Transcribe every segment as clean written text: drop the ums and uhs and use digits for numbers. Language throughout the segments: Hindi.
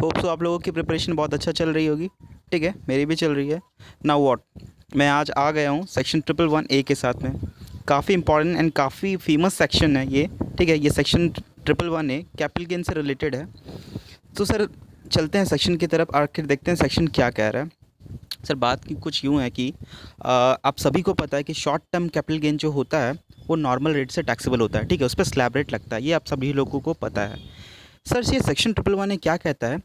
होप सो आप लोगों की प्रिपरेशन बहुत अच्छा चल रही होगी। ठीक है, मेरी भी चल रही है। नाउ व्हाट, मैं आज आ गया हूँ सेक्शन 111A के साथ में। काफ़ी इंपॉर्टेंट एंड काफ़ी फेमस सेक्शन है ये। ठीक है, ये सेक्शन 111A कैपिटल गेन से रिलेटेड है। तो सर चलते हैं सेक्शन की तरफ, आखिर देखते हैं सेक्शन क्या कह रहा है। सर बात की कुछ यूँ है कि आप सभी को पता है कि शॉर्ट टर्म कैपिटल गेन जो होता है वो नॉर्मल रेट से टैक्सेबल होता है। ठीक है, उस पर स्लैब रेट लगता है, ये आप सभी लोगों को पता है। सर ये सेक्शन 111A क्या कहता है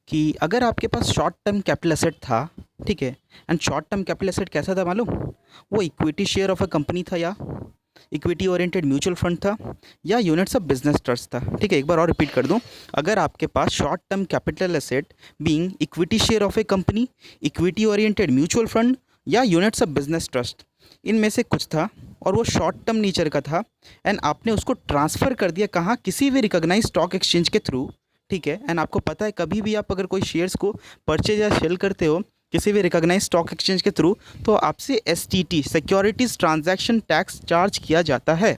कि अगर आपके पास शॉर्ट टर्म कैपिटल एसेट था, ठीक है, and short term capital asset कैसा था मालूम? वो equity share of a company था, या इक्विटी ओरिएंटेड म्यूचुअल फंड था, या यूनिट्स ऑफ बिजनेस ट्रस्ट था। ठीक है, एक बार और रिपीट कर दूं, अगर आपके पास short term capital asset being equity share of a company, equity oriented mutual fund या यूनिट्स ऑफ बिजनेस ट्रस्ट, इनमें से कुछ था और वो शॉर्ट टर्म नेचर का था, एंड आपने उसको ट्रांसफ़र कर दिया कहाँ? किसी भी रिकॉग्नाइज स्टॉक एक्सचेंज के थ्रू। ठीक है, एंड आपको पता है कभी भी आप अगर कोई शेयर्स को परचेज या सेल करते हो किसी भी रिकॉग्नाइज स्टॉक एक्सचेंज के थ्रू, तो आपसे STT securities transaction tax charge किया जाता है।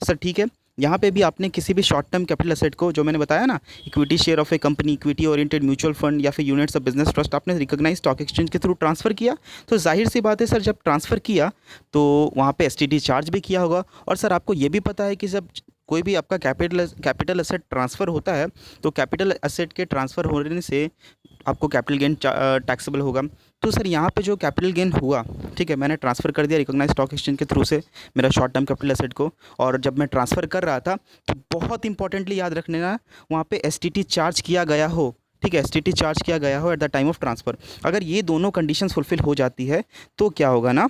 सर ठीक है, यहाँ पे भी आपने किसी भी शॉर्ट टर्म कैपिटल एसेट को, जो मैंने बताया ना, equity share of a company, equity oriented mutual fund या फिर यूनिट्स ऑफ बिजनेस ट्रस्ट, आपने रिकॉग्नाइज स्टॉक एक्सचेंज के थ्रू ट्रांसफ़र किया, तो जाहिर सी बात है सर जब ट्रांसफ़र किया तो वहाँ पे एसटीटी चार्ज भी किया होगा। और सर आपको ये भी पता है कि जब कोई भी आपका कैपिटल एसेट ट्रांसफ़र होता है तो कैपिटल एसेट के ट्रांसफ़र होने से आपको कैपिटल गेन टैक्सेबल होगा। तो सर यहाँ पे जो कैपिटल गेन हुआ, ठीक है, मैंने ट्रांसफ़र कर दिया रिकॉग्नाइज स्टॉक एक्सचेंज के थ्रू से मेरा शॉर्ट टर्म कैपिटल एसेट को, और जब मैं ट्रांसफ़र कर रहा था तो बहुत इंपॉर्टेंटली याद रखने ना, वहाँ पे एसटीटी चार्ज किया गया हो। ठीक है, एसटीटी चार्ज किया गया हो at the time of transfer. अगर ये दोनों कंडीशंस फुलफिल हो जाती है तो क्या होगा ना,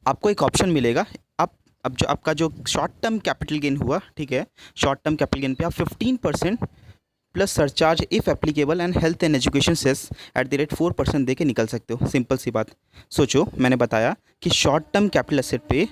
आपको एक ऑप्शन मिलेगा। आप अब जो आपका जो शॉर्ट टर्म कैपिटल गेन हुआ, ठीक है, शॉर्ट टर्म कैपिटल गेन पे आप 15% plus surcharge if applicable and health and education cess @4% दे के निकल सकते हो। सिंपल सी बात। सोचो, मैंने बताया कि शॉर्ट टर्म कैपिटल एसेट पे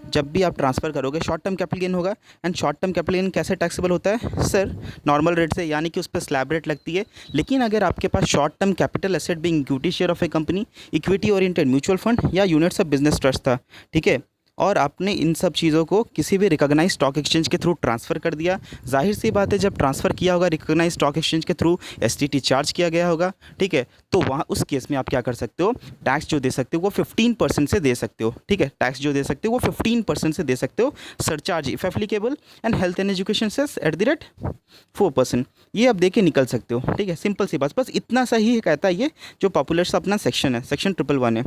जब भी आप ट्रांसफ़र करोगे शॉर्ट टर्म कैपिटल गेन होगा, and short term capital gain कैसे टैक्सेबल होता है सर? नॉर्मल रेट से, यानी कि उस पर स्लैब रेट लगती है। लेकिन अगर आपके पास short term capital asset being equity share of a company, equity oriented mutual fund या यूनिट्स ऑफ बिजनेस ट्रस्ट था, ठीक है, और आपने इन सब चीज़ों को किसी भी रिकॉग्नाइज स्टॉक एक्सचेंज के थ्रू ट्रांसफ़र कर दिया, जाहिर सी बात है जब ट्रांसफ़र किया होगा रिकॉग्नाइज स्टॉक एक्सचेंज के थ्रू, एसटीटी चार्ज किया गया होगा। ठीक है, तो वहाँ उस केस में आप क्या कर सकते हो, टैक्स जो दे सकते हो वो 15% से दे सकते हो। ठीक है, टैक्स जो दे सकते हो वो 15% से दे सकते हो, surcharge if applicable and health and education cess @4%, ये आप दे के निकल सकते हो। ठीक है, सिंपल सी बात, बस इतना सही कहता है ये जो पॉपुलर सा अपना सेक्शन है, सेक्शन 111 है।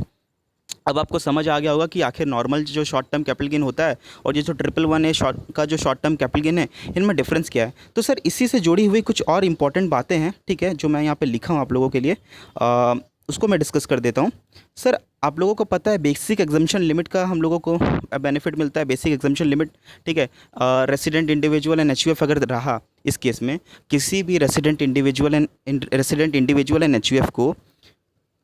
अब आपको समझ आ गया होगा कि आखिर नॉर्मल जो शॉर्ट टर्म कैपिटल गेन होता है और ये जो 111A शॉर्ट का जो शॉर्ट टर्म कैपिटल गेन है, इनमें डिफरेंस क्या है। तो सर इसी से जुड़ी हुई कुछ और इंपॉर्टेंट बातें हैं, ठीक है, जो मैं यहाँ पे लिखा हूँ आप लोगों के लिए, उसको मैं डिस्कस कर देता हूँ। सर आप लोगों को पता है बेसिक एग्जम्पशन लिमिट का हम लोगों को बेनिफिट मिलता है, बेसिक एग्जम्पशन लिमिट। ठीक है, रेसिडेंट इंडिविजुअल एंड एचयूएफ अगर रहा इस केस में, किसी भी रेसिडेंट इंडिविजुअल एंड एचयूएफ को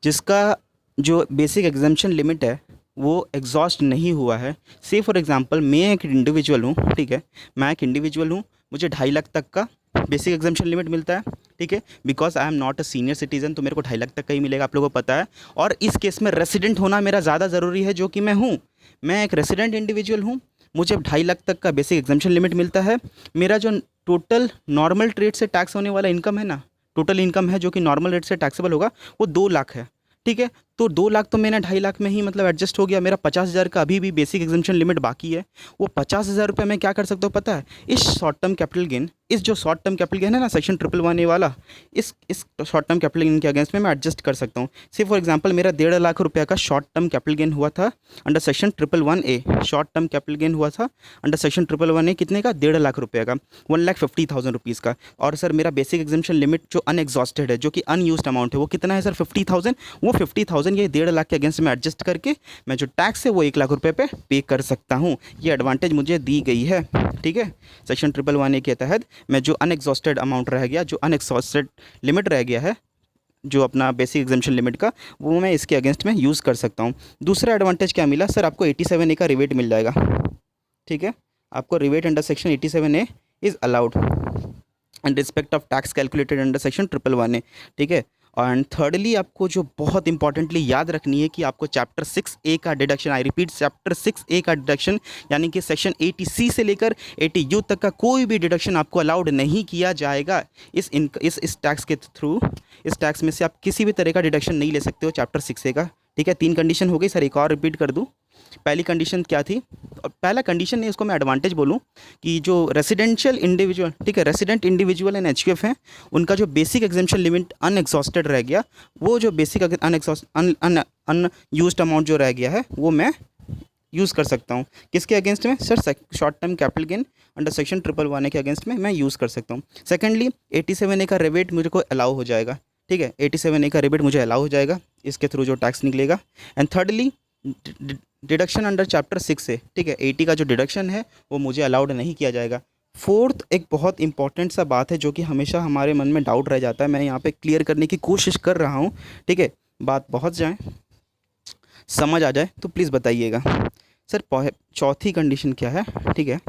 जिसका जो बेसिक एग्जम्पशन लिमिट है वो एग्जॉस्ट नहीं हुआ है। से फॉर एग्जांपल मैं एक इंडिविजुअल हूँ, ठीक है, मैं एक इंडिविजुअल हूँ, मुझे 2.5 लाख तक का बेसिक एग्जम्पशन लिमिट मिलता है। ठीक है, because I am not a senior citizen, तो मेरे को 2.5 लाख तक का ही मिलेगा, आप लोगों को पता है। और इस केस में रेसिडेंट होना मेरा ज़्यादा ज़रूरी है, जो कि मैं हूँ। मैं एक रेसिडेंट इंडिविजुअल हूँ, मुझे 2.5 लाख तक का बेसिक एग्जम्पशन लिमिट मिलता है। मेरा जो टोटल नॉर्मल रेट से टैक्स होने वाला इनकम है ना, टोटल इनकम है जो कि नॉर्मल रेट से टैक्सेबल होगा, वो 2 लाख है। ठीक है, तो 2 लाख तो मैंने 2.5 लाख में ही मतलब एडजस्ट हो गया। मेरा 50,000 का अभी भी बेसिक एग्जम्पशन लिमिट बाकी है। वो 50,000 रुपये मैं क्या कर सकता हूँ पता है? इस शॉर्ट टर्म कैपिटल गेन, इस जो शॉर्ट टर्म कैपिटल गेन है ना सेक्शन 111A वाला, इस शॉर्ट टर्म कैपिटल गेन के अगेंस्ट में मैं एडजस्ट कर सकता हूँ। से फॉर एग्जांपल मेरा 1.5 लाख रुपये का शॉर्ट टर्म कैपिटल गेन हुआ था under section 111A। Short term capital gain हुआ था अंडर सेक्शन 111A कितने का? 1.5 लाख रुपये का, 1,50,000 रुपीज़ का। और सर मेरा बेसिक एग्जम्पशन लिमिट जो अनएग्जॉस्टेड है, जो कि अनयूज्ड अमाउंट है, वो कितना है सर? 50,000। वो 50,000 ये 1.5 लाख के अगेंस्ट में एडजस्ट करके मैं जो टैक्स है वो 1 लाख रुपये पे पे कर सकता हूँ। ये एडवांटेज मुझे दी गई है। ठीक है, सेक्शन 111A के तहत मैं जो अनएग्जॉस्टेड अमाउंट रह गया, जो अनएग्जॉस्टेड लिमिट रह गया है, जो अपना बेसिक एग्जम्पशन लिमिट का, वो मैं इसके अगेंस्ट में यूज़ कर सकता हूँ। दूसरा एडवांटेज क्या मिला सर? आपको 87A का रिवेट मिल जाएगा। ठीक है, आपको rivet under section 87A is allowed in respect of tax calculated under section 111A। ठीक है, एंड थर्डली आपको जो बहुत इंपॉर्टेंटली याद रखनी है कि आपको चैप्टर 6A का deduction, I repeat chapter 6A का डिडक्शन, यानी कि सेक्शन 80C से लेकर 80U तक का कोई भी डिडक्शन आपको अलाउड नहीं किया जाएगा। इस टैक्स के थ्रू, इस टैक्स में से आप किसी भी तरह का डिडक्शन नहीं ले सकते हो चैप्टर 6A का। ठीक है, 3 कंडीशन हो गई सर, एक और रिपीट कर दूँ। पहली कंडीशन क्या थी, और पहला कंडीशन नहीं, इसको मैं एडवांटेज बोलूँ कि जो रेसिडेंशियल इंडिविजुअल, ठीक है, रेसिडेंट इंडिविजुअल एंड एचयूएफ हैं, उनका जो बेसिक एग्जेम्पशन लिमिट अनएग्जॉस्टेड रह गया, वो जो बेसिक अनयूज्ड अमाउंट जो रह गया है वो मैं यूज़ कर सकता हूँ। किसके अगेंस्ट में sir? Short term capital gain under section 111 के अगेंस्ट में मैं यूज़ कर सकता हूँ। सेकेंडली 87A का रिबेट मुझे को अलाउ हो जाएगा। ठीक है, 87A का रिबेट मुझे अलाउ हो जाएगा, इसके थ्रू जो टैक्स निकलेगा। And thirdly deduction under chapter 6 से, ठीक है, 80 का जो डिडक्शन है वो मुझे अलाउड नहीं किया जाएगा। फोर्थ एक बहुत इंपॉर्टेंट सा बात है जो कि हमेशा हमारे मन में डाउट रह जाता है, मैं यहाँ पे क्लियर करने की कोशिश कर रहा हूँ। ठीक है, बात पहुँच जाए, समझ आ जाए तो प्लीज़ बताइएगा। सर चौथी कंडीशन क्या है? ठीक है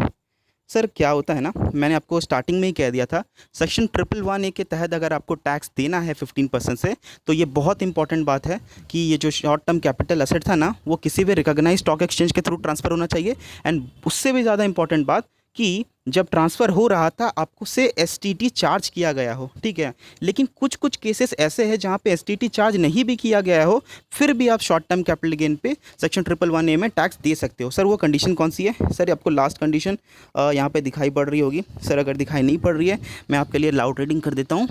सर, क्या होता है ना, मैंने आपको स्टार्टिंग में ही कह दिया था, सेक्शन 111A के तहत अगर आपको टैक्स देना है 15% से, तो ये बहुत इंपॉर्टेंट बात है कि ये जो शॉर्ट टर्म कैपिटल एसेट था ना, वो किसी भी रिकॉग्नाइज स्टॉक एक्सचेंज के थ्रू ट्रांसफ़र होना चाहिए। एंड उससे भी ज़्यादा इंपॉर्टेंट बात कि जब ट्रांसफ़र हो रहा था आपको से एसटीटी चार्ज किया गया हो। ठीक है, लेकिन कुछ कुछ केसेस ऐसे हैं जहाँ पे एसटीटी चार्ज नहीं भी किया गया हो, फिर भी आप शॉर्ट टर्म कैपिटल गेन पे सेक्शन 111A में टैक्स दे सकते हो। सर वो कंडीशन कौन सी है? सर आपको लास्ट कंडीशन यहाँ पे दिखाई पड़ रही होगी। सर अगर दिखाई नहीं पड़ रही है, मैं आपके लिए लाउड रीडिंग कर देता हूँ।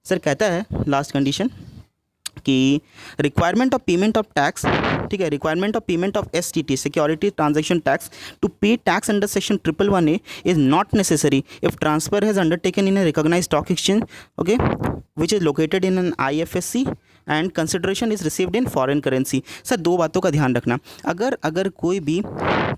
सर कहता है लास्ट कंडीशन कि requirement of payment of tax, ठीक है, requirement of payment of STT security transaction tax to pay tax under section 111A is not necessary if transfer has undertaken in a recognised stock exchange, okay, which is located in an IFSC and consideration is received in foreign currency. Sir दो बातों का ध्यान रखना, अगर कोई भी,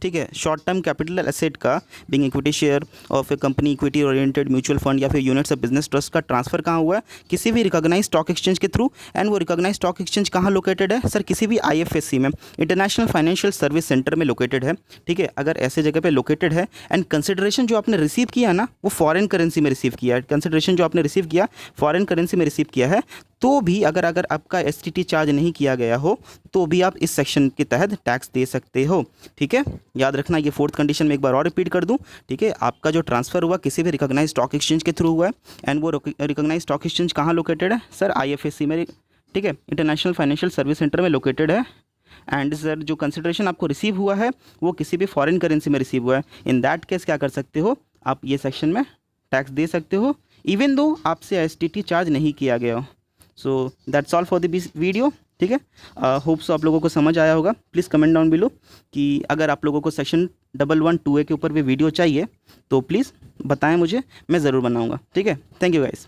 ठीक है, शॉर्ट टर्म कैपिटल एसेट का being equity share of a company, equity oriented mutual fund या फिर यूनिट्स ऑफ बिजनेस ट्रस्ट का ट्रांसफर कहाँ हुआ है? किसी भी रिकॉग्नाइज स्टॉक एक्सचेंज के थ्रू। एंड वो रिकॉग्नाइज स्टॉक एक्सचेंज कहाँ लोकेटेड है? सर किसी भी आईएफएससी में, इंटरनेशनल फाइनेंशियल सर्विस सेंटर में लोकेटेड है। ठीक है, अगर ऐसे जगह पे लोकेटेड है एंड कंसिडरेशन जो आपने रिसीव किया ना वो फॉरेन करेंसी में रिसीव किया है, कंसिडरेशन जो आपने रिसीव किया फॉरेन करेंसी में रिसीव किया है, तो भी अगर आपका एसटीटी चार्ज नहीं किया गया हो तो भी आप इस सेक्शन के तहत टैक्स दे सकते हो। ठीक है, याद रखना, ये फोर्थ कंडीशन में एक बार और रिपीट कर दूं। ठीक है, आपका जो ट्रांसफ़र हुआ किसी भी रिकॉग्नाइज स्टॉक एक्सचेंज के थ्रू हुआ है एंड वो रिकॉग्नाइज स्टॉक एक्सचेंज कहाँ लोकेटेड है? सर आईएफएससी में, ठीक है, इंटरनेशनल फाइनेंशियल सर्विस सेंटर में लोकेटेड है। एंड सर जो कंसिडरेशन आपको रिसीव हुआ है वो किसी भी फॉरेन करेंसी में रिसीव हुआ है, इन दैट केस क्या कर सकते हो आप? ये सेक्शन में टैक्स दे सकते हो इवन दो आपसे एसटीटी चार्ज नहीं किया गया हो। So that's all for the video. ठीक है, होप सो आप लोगों को समझ आया होगा। प्लीज़ कमेंट डाउन बिलो कि अगर आप लोगों को सेक्शन 112A के ऊपर भी वीडियो चाहिए तो प्लीज़ बताएं मुझे, मैं ज़रूर बनाऊंगा। ठीक है, थैंक यू गाइस।